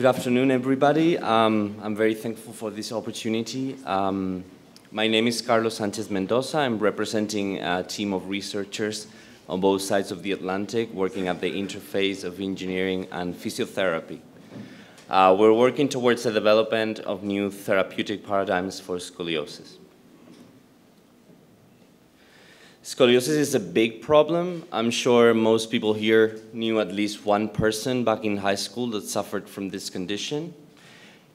Good afternoon, everybody. I'm very thankful for this opportunity. My name is Carlos Sanchez Mendoza. I'm representing a team of researchers on both sides of the Atlantic working at the interface of engineering and physiotherapy. We're working towards the development of new therapeutic paradigms for scoliosis. Scoliosis is a big problem. I'm sure most people here knew at least one person back in high school that suffered from this condition.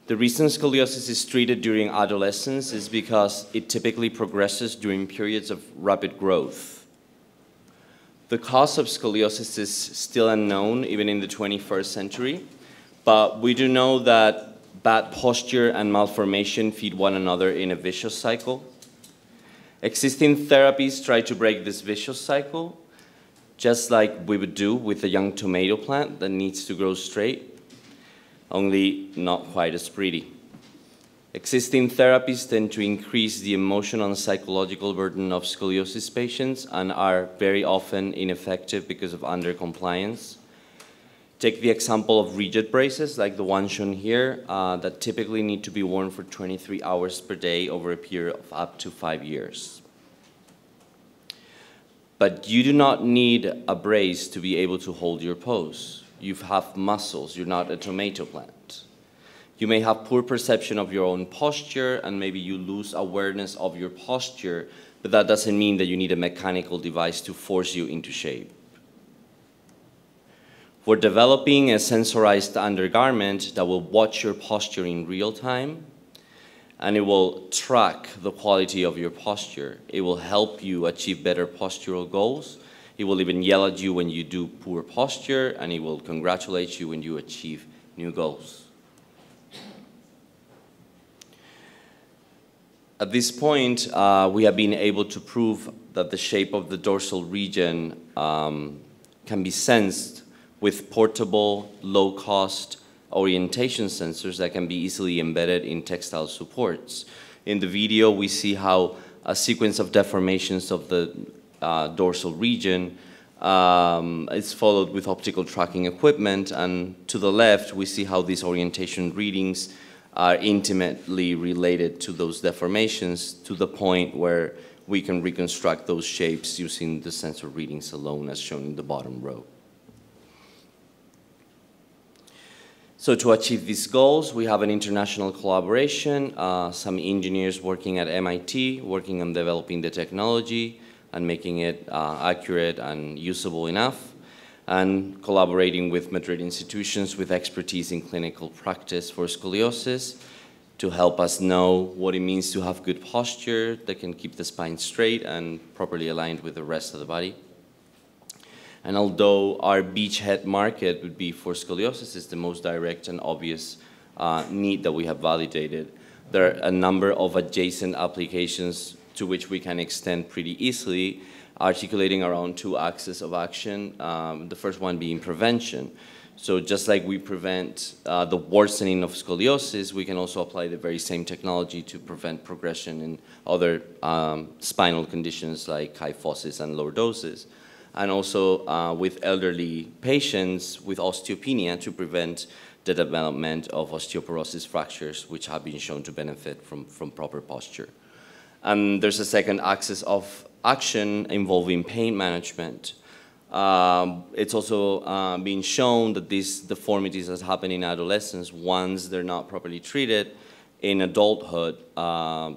The reason scoliosis is treated during adolescence is because it typically progresses during periods of rapid growth. The cause of scoliosis is still unknown, even in the 21st century, but we do know that bad posture and malformation feed one another in a vicious cycle. Existing therapies try to break this vicious cycle, just like we would do with a young tomato plant that needs to grow straight, only not quite as pretty. Existing therapies tend to increase the emotional and psychological burden of scoliosis patients and are very often ineffective because of undercompliance. Take the example of rigid braces, like the one shown here, that typically need to be worn for 23 hours per day over a period of up to 5 years. But you do not need a brace to be able to hold your pose. You have muscles, you're not a tomato plant. You may have poor perception of your own posture, and maybe you lose awareness of your posture, but that doesn't mean that you need a mechanical device to force you into shape. We're developing a sensorized undergarment that will watch your posture in real time, and it will track the quality of your posture. It will help you achieve better postural goals. It will even yell at you when you do poor posture, and it will congratulate you when you achieve new goals. At this point, we have been able to prove that the shape of the dorsal region can be sensed with portable, low-cost orientation sensors that can be easily embedded in textile supports. In the video, we see how a sequence of deformations of the dorsal region is followed with optical tracking equipment, and to the left, we see how these orientation readings are intimately related to those deformations to the point where we can reconstruct those shapes using the sensor readings alone, as shown in the bottom row. So to achieve these goals, we have an international collaboration, some engineers working at MIT, working on developing the technology and making it accurate and usable enough, and collaborating with Madrid institutions with expertise in clinical practice for scoliosis to help us know what it means to have good posture that can keep the spine straight and properly aligned with the rest of the body. And although our beachhead market would be for scoliosis is the most direct and obvious need that we have validated, there are a number of adjacent applications to which we can extend pretty easily, articulating around two axes of action, the first one being prevention. So just like we prevent the worsening of scoliosis, we can also apply the very same technology to prevent progression in other spinal conditions like kyphosis and lordosis. And also with elderly patients with osteopenia to prevent the development of osteoporosis fractures, which have been shown to benefit from proper posture. And there's a second axis of action involving pain management. It's also been shown that these deformities that happen in adolescence, once they're not properly treated, in adulthood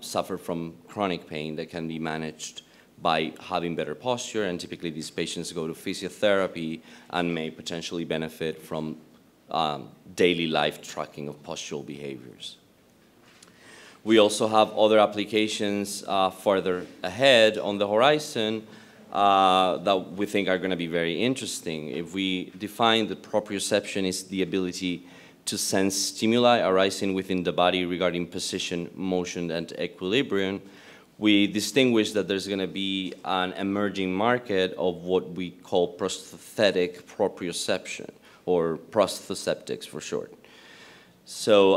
suffer from chronic pain that can be managed by having better posture, and typically these patients go to physiotherapy and may potentially benefit from daily life tracking of postural behaviors. We also have other applications further ahead on the horizon that we think are going to be very interesting. If we define that proprioception is the ability to sense stimuli arising within the body regarding position, motion, and equilibrium, we distinguish that there's going to be an emerging market of what we call prosthetic proprioception, or prosthoseptics for short. So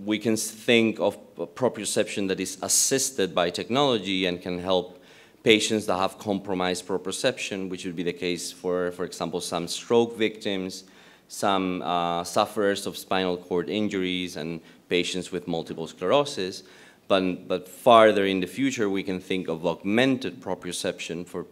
we can think of proprioception that is assisted by technology and can help patients that have compromised proprioception, which would be the case for example, some stroke victims, some sufferers of spinal cord injuries and patients with multiple sclerosis. But farther in the future, we can think of augmented proprioception for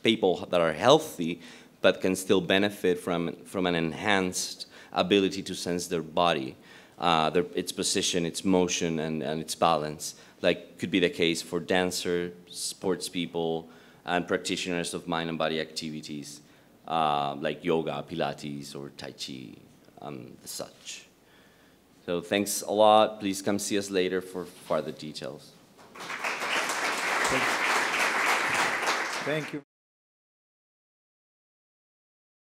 people that are healthy but can still benefit from an enhanced ability to sense their body, its position, its motion, and its balance. Like could be the case for dancers, sports people, and practitioners of mind and body activities like yoga, Pilates, or Tai Chi, and such. So thanks a lot. Please come see us later for further details. Thank you.